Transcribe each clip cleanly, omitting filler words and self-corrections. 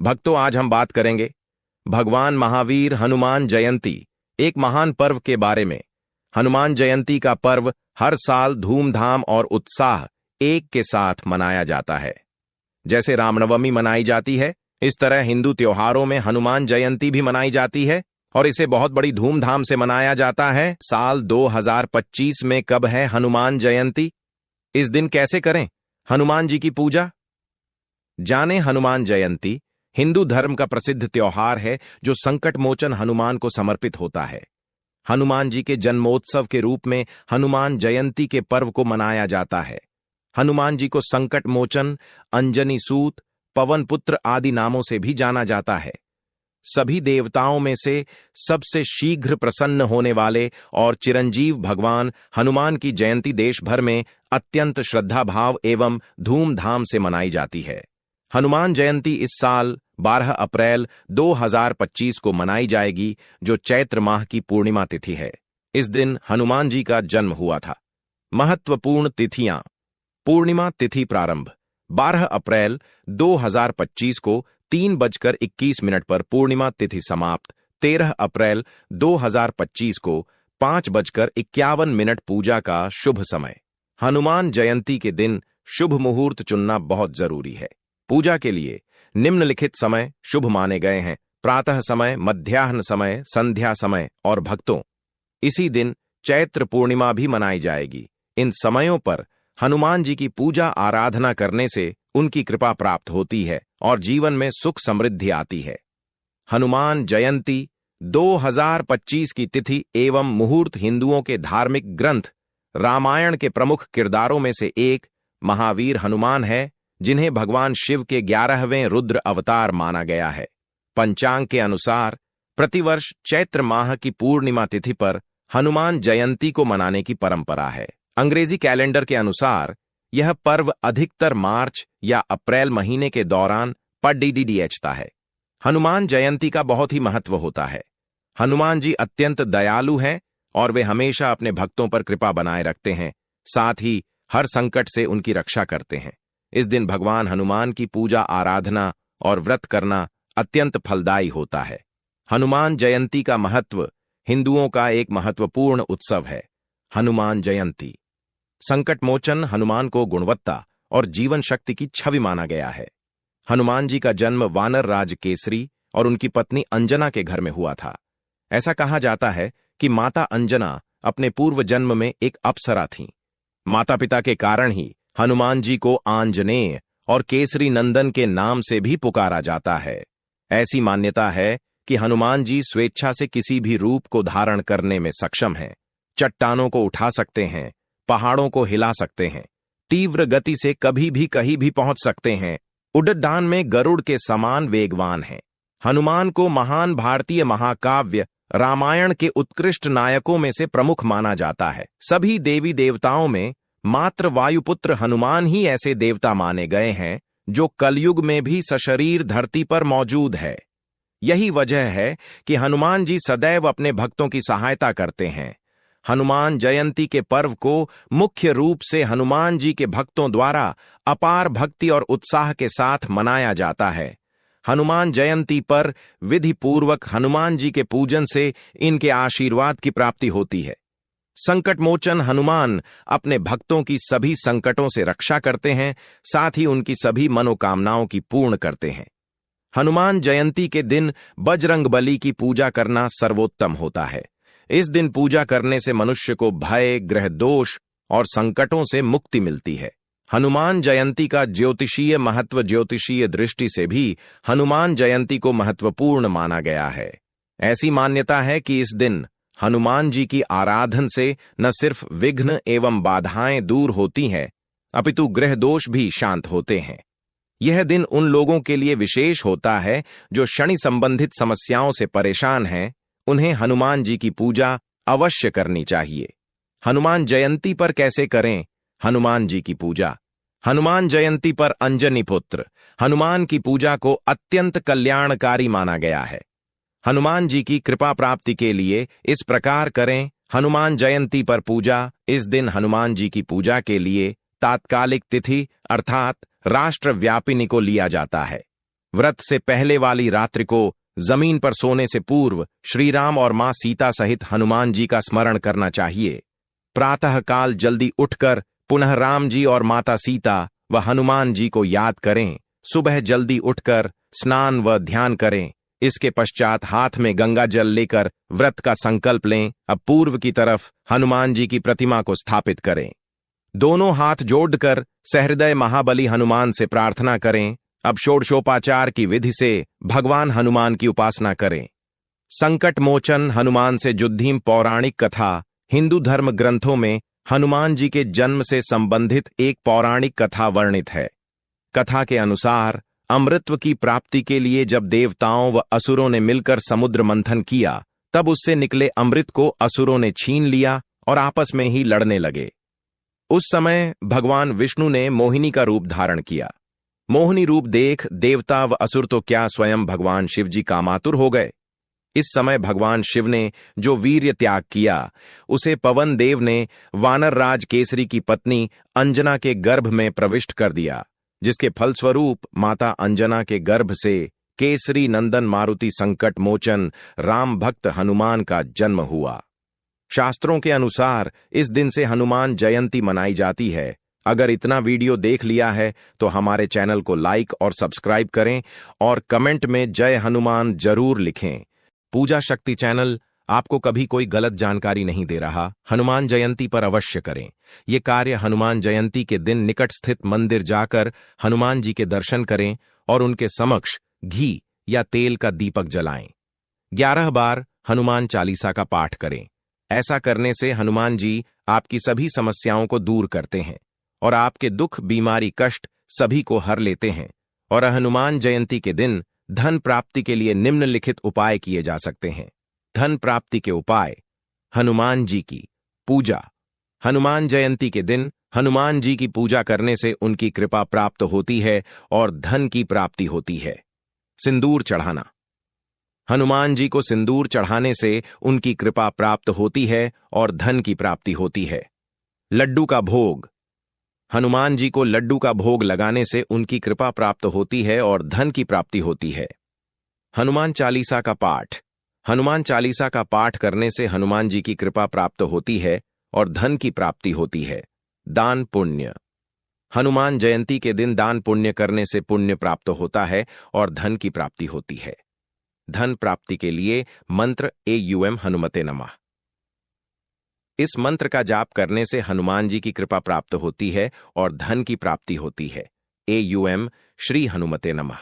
भक्तों, आज हम बात करेंगे भगवान महावीर हनुमान जयंती, एक महान पर्व के बारे में। हनुमान जयंती का पर्व हर साल धूमधाम और उत्साह एक के साथ मनाया जाता है। जैसे रामनवमी मनाई जाती है, इस तरह हिंदू त्योहारों में हनुमान जयंती भी मनाई जाती है और इसे बहुत बड़ी धूमधाम से मनाया जाता है। साल 2025 में कब है हनुमान जयंती? इस दिन कैसे करें हनुमान जी की पूजा? जाने हनुमान जयंती हिंदू धर्म का प्रसिद्ध त्योहार है जो संकट मोचन हनुमान को समर्पित होता है। हनुमान जी के जन्मोत्सव के रूप में हनुमान जयंती के पर्व को मनाया जाता है। हनुमान जी को संकट मोचन, अंजनी सूत, पवन पुत्र आदि नामों से भी जाना जाता है। सभी देवताओं में से सबसे शीघ्र प्रसन्न होने वाले और चिरंजीव भगवान हनुमान की जयंती देश भर में अत्यंत श्रद्धा भाव एवं धूमधाम से मनाई जाती है। हनुमान जयंती इस साल 12 अप्रैल 2025 को मनाई जाएगी, जो चैत्र माह की पूर्णिमा तिथि है। इस दिन हनुमान जी का जन्म हुआ था। महत्वपूर्ण तिथियां: पूर्णिमा तिथि प्रारंभ 12 अप्रैल 2025 को 3:21 पर पूर्णिमा तिथि समाप्त। 13 अप्रैल 2025 को 5:51 पूजा का शुभ समय। हनुमान जयंती के दिन शुभ मुहूर्त चुनना बहुत जरूरी है। पूजा के लिए निम्नलिखित समय शुभ माने गए हैं: प्रातः समय, मध्याह्न समय, संध्या समय और भक्तों, इसी दिन चैत्र पूर्णिमा भी मनाई जाएगी। इन समयों पर हनुमान जी की पूजा आराधना करने से उनकी कृपा प्राप्त होती है और जीवन में सुख समृद्धि आती है। हनुमान जयंती 2025 की तिथि एवं मुहूर्त हिंदुओं के धार्मिक ग्रंथ रामायण के प्रमुख किरदारों में से एक महावीर हनुमान है, जिन्हें भगवान शिव के 11वें रुद्र अवतार माना गया है। पंचांग के अनुसार प्रतिवर्ष चैत्र माह की पूर्णिमा तिथि पर हनुमान जयंती को मनाने की परंपरा है। अंग्रेजी कैलेंडर के अनुसार यह पर्व अधिकतर मार्च या अप्रैल महीने के दौरान पड़ता है। हनुमान जयंती का बहुत ही महत्व होता है। हनुमान जी अत्यंत दयालु हैं और वे हमेशा अपने भक्तों पर कृपा बनाए रखते हैं, साथ ही हर संकट से उनकी रक्षा करते हैं। इस दिन भगवान हनुमान की पूजा आराधना और व्रत करना अत्यंत फलदायी होता है। हनुमान जयंती का महत्व हिंदुओं का एक महत्वपूर्ण उत्सव है। हनुमान जयंती संकट मोचन हनुमान को गुणवत्ता और जीवन शक्ति की छवि माना गया है। हनुमान जी का जन्म वानर राज केसरी और उनकी पत्नी अंजना के घर में हुआ था। ऐसा कहा जाता है कि माता अंजना अपने पूर्व जन्म में एक अप्सरा थीं। माता पिता के कारण ही हनुमान जी को आंजनेय और केसरी नंदन के नाम से भी पुकारा जाता है। ऐसी मान्यता है कि हनुमान जी स्वेच्छा से किसी भी रूप को धारण करने में सक्षम हैं। चट्टानों को उठा सकते हैं, पहाड़ों को हिला सकते हैं, तीव्र गति से कभी भी कहीं भी पहुंच सकते हैं, उड़ान में गरुड़ के समान वेगवान हैं। हनुमान को महान भारतीय महाकाव्य रामायण के उत्कृष्ट नायकों में से प्रमुख माना जाता है। सभी देवी देवताओं में मात्र वायुपुत्र हनुमान ही ऐसे देवता माने गए हैं जो कलयुग में भी सशरीर धरती पर मौजूद है। यही वजह है कि हनुमान जी सदैव अपने भक्तों की सहायता करते हैं। हनुमान जयंती के पर्व को मुख्य रूप से हनुमान जी के भक्तों द्वारा अपार भक्ति और उत्साह के साथ मनाया जाता है। हनुमान जयंती पर विधि पूर्वक हनुमान जी के पूजन से इनके आशीर्वाद की प्राप्ति होती है। संकट मोचन हनुमान अपने भक्तों की सभी संकटों से रक्षा करते हैं, साथ ही उनकी सभी मनोकामनाओं की पूर्ण करते हैं। हनुमान जयंती के दिन बजरंगबली की पूजा करना सर्वोत्तम होता है। इस दिन पूजा करने से मनुष्य को भय, ग्रह दोष और संकटों से मुक्ति मिलती है। हनुमान जयंती का ज्योतिषीय महत्व ज्योतिषीय दृष्टि से भी हनुमान जयंती को महत्वपूर्ण माना गया है। ऐसी मान्यता है कि इस दिन हनुमान जी की आराधन से न सिर्फ विघ्न एवं बाधाएं दूर होती हैं, अपितु ग्रह दोष भी शांत होते हैं। यह दिन उन लोगों के लिए विशेष होता है जो शनि संबंधित समस्याओं से परेशान हैं। उन्हें हनुमान जी की पूजा अवश्य करनी चाहिए। हनुमान जयंती पर कैसे करें हनुमान जी की पूजा? हनुमान जयंती पर अंजनी पुत्र हनुमान की पूजा को अत्यंत कल्याणकारी माना गया है। हनुमान जी की कृपा प्राप्ति के लिए इस प्रकार करें हनुमान जयंती पर पूजा। इस दिन हनुमान जी की पूजा के लिए तात्कालिक तिथि अर्थात राष्ट्रव्यापिनी को लिया जाता है। व्रत से पहले वाली रात्रि को जमीन पर सोने से पूर्व श्री राम और मां सीता सहित हनुमान जी का स्मरण करना चाहिए। प्रातः काल जल्दी उठकर पुनः राम जी और माता सीता व हनुमान जी को याद करें। सुबह जल्दी उठकर स्नान व ध्यान करें। इसके पश्चात हाथ में गंगा जल लेकर व्रत का संकल्प लें। अब पूर्व की तरफ हनुमान जी की प्रतिमा को स्थापित करें। दोनों हाथ जोड़कर सहृदय महाबली हनुमान से प्रार्थना करें। अब षोडशोपचार की विधि से भगवान हनुमान की उपासना करें। संकट मोचन हनुमान से जुद्धीम पौराणिक कथा। हिंदू धर्म ग्रंथों में हनुमान जी के जन्म से संबंधित एक पौराणिक कथा वर्णित है। कथा के अनुसार अमृतत्व की प्राप्ति के लिए जब देवताओं व असुरों ने मिलकर समुद्र मंथन किया, तब उससे निकले अमृत को असुरों ने छीन लिया और आपस में ही लड़ने लगे। उस समय भगवान विष्णु ने मोहिनी का रूप धारण किया। मोहिनी रूप देख देवता व असुर तो क्या, स्वयं भगवान शिव जी कामातुर हो गए। इस समय भगवान शिव ने जो वीर्य त्याग किया, उसे पवन देव ने वानर राज केसरी की पत्नी अंजना के गर्भ में प्रविष्ट कर दिया, जिसके फलस्वरूप माता अंजना के गर्भ से केसरी नंदन मारुति संकट मोचन राम भक्त हनुमान का जन्म हुआ। शास्त्रों के अनुसार इस दिन से हनुमान जयंती मनाई जाती है। अगर इतना वीडियो देख लिया है तो हमारे चैनल को लाइक और सब्सक्राइब करें और कमेंट में जय हनुमान जरूर लिखें। पूजा शक्ति चैनल आपको कभी कोई गलत जानकारी नहीं दे रहा। हनुमान जयंती पर अवश्य करें ये कार्य। हनुमान जयंती के दिन निकट स्थित मंदिर जाकर हनुमान जी के दर्शन करें और उनके समक्ष घी या तेल का दीपक जलाएं। 11 बार हनुमान चालीसा का पाठ करें। ऐसा करने से हनुमान जी आपकी सभी समस्याओं को दूर करते हैं और आपके दुख, बीमारी, कष्ट सभी को हर लेते हैं। और हनुमान जयंती के दिन धन प्राप्ति के लिए निम्नलिखित उपाय किए जा सकते हैं। धन प्राप्ति के उपाय। हनुमान जी की पूजा। हनुमान जयंती के दिन हनुमान जी की पूजा करने से उनकी कृपा प्राप्त होती है और धन की प्राप्ति होती है। सिंदूर चढ़ाना। हनुमान जी को सिंदूर चढ़ाने से उनकी कृपा प्राप्त होती है और धन की प्राप्ति होती है। लड्डू का भोग। हनुमान जी को लड्डू का भोग लगाने से उनकी कृपा प्राप्त होती है और धन की प्राप्ति होती है। हनुमान चालीसा का पाठ। हनुमान चालीसा का पाठ करने से हनुमान जी की कृपा प्राप्त होती है और धन की प्राप्ति होती है। दान पुण्य। हनुमान जयंती के दिन दान पुण्य करने से पुण्य प्राप्त होता है और धन की प्राप्ति होती है। धन प्राप्ति के लिए मंत्र एयूएम हनुमते नमः। इस मंत्र का जाप करने से हनुमान जी की कृपा प्राप्त होती है और धन की प्राप्ति होती है। एयूएम श्री हनुमते नमः।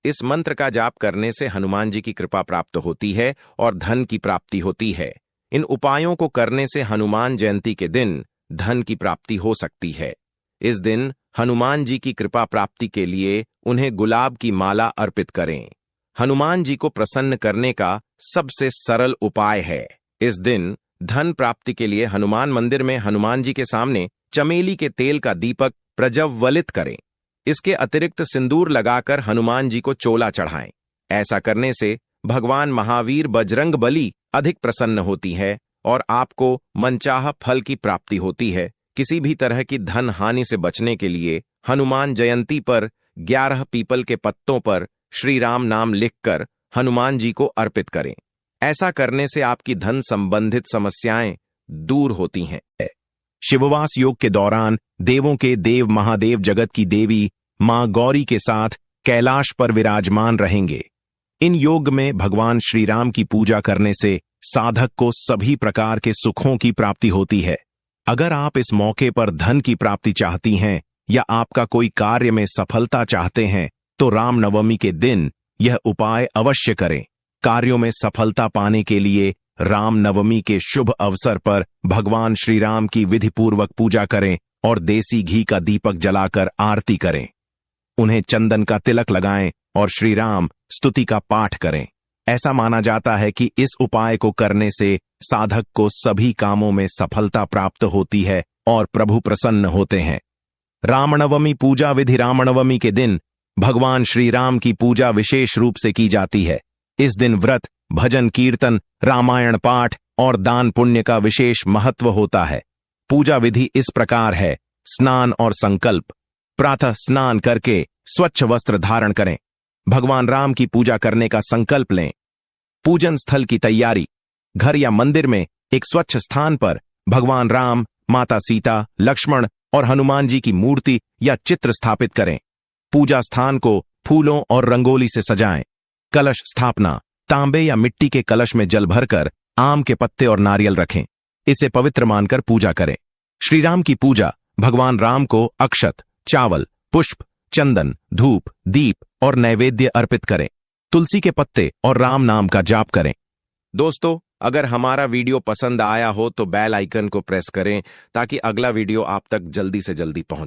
इस मंत्र का जाप करने से हनुमान जी की कृपा प्राप्त होती है और धन की प्राप्ति होती है। इन उपायों को करने से हनुमान जयंती के दिन धन की प्राप्ति हो सकती है। इस दिन हनुमान जी की कृपा प्राप्ति के लिए उन्हें गुलाब की माला अर्पित करें। हनुमान जी को प्रसन्न करने का सबसे सरल उपाय है। इस दिन धन प्राप्ति के लिए हनुमान मंदिर में हनुमान जी के सामने चमेली के तेल का दीपक प्रज्वलित करें। इसके अतिरिक्त सिंदूर लगाकर हनुमान जी को चोला चढ़ाएं। ऐसा करने से भगवान महावीर बजरंग बली अधिक प्रसन्न होती है और आपको मनचाहा फल की प्राप्ति होती है। किसी भी तरह की धन हानि से बचने के लिए हनुमान जयंती पर 11 पीपल के पत्तों पर श्री राम नाम लिखकर हनुमान जी को अर्पित करें। ऐसा करने से आपकी धन संबंधित समस्याएं दूर होती हैं। शिववास योग के दौरान देवों के देव महादेव जगत की देवी मां गौरी के साथ कैलाश पर विराजमान रहेंगे। इन योग में भगवान श्री राम की पूजा करने से साधक को सभी प्रकार के सुखों की प्राप्ति होती है। अगर आप इस मौके पर धन की प्राप्ति चाहती हैं या आपका कोई कार्य में सफलता चाहते हैं तो रामनवमी के दिन यह उपाय अवश्य करें। कार्यों में सफलता पाने के लिए रामनवमी के शुभ अवसर पर भगवान श्री राम की विधिपूर्वक पूजा करें और देसी घी का दीपक जलाकर आरती करें। उन्हें चंदन का तिलक लगाएं और श्री राम स्तुति का पाठ करें। ऐसा माना जाता है कि इस उपाय को करने से साधक को सभी कामों में सफलता प्राप्त होती है और प्रभु प्रसन्न होते हैं। रामनवमी पूजा विधि। रामनवमी के दिन भगवान श्री राम की पूजा विशेष रूप से की जाती है। इस दिन व्रत, भजन, कीर्तन, रामायण पाठ और दान पुण्य का विशेष महत्व होता है। पूजा विधि इस प्रकार है। स्नान और संकल्प। प्रातः स्नान करके स्वच्छ वस्त्र धारण करें। भगवान राम की पूजा करने का संकल्प लें। पूजन स्थल की तैयारी। घर या मंदिर में एक स्वच्छ स्थान पर भगवान राम, माता सीता, लक्ष्मण और हनुमान जी की मूर्ति या चित्र स्थापित करें। पूजा स्थान को फूलों और रंगोली से सजाएं। कलश स्थापना। तांबे या मिट्टी के कलश में जल भरकर आम के पत्ते और नारियल रखें। इसे पवित्र मानकर पूजा करें। श्री राम की पूजा। भगवान राम को अक्षत, चावल, पुष्प, चंदन, धूप, दीप और नैवेद्य अर्पित करें। तुलसी के पत्ते और राम नाम का जाप करें। दोस्तों, अगर हमारा वीडियो पसंद आया हो तो बेल आइकन को प्रेस करें ताकि अगला वीडियो आप तक जल्दी से जल्दी पहुंचे।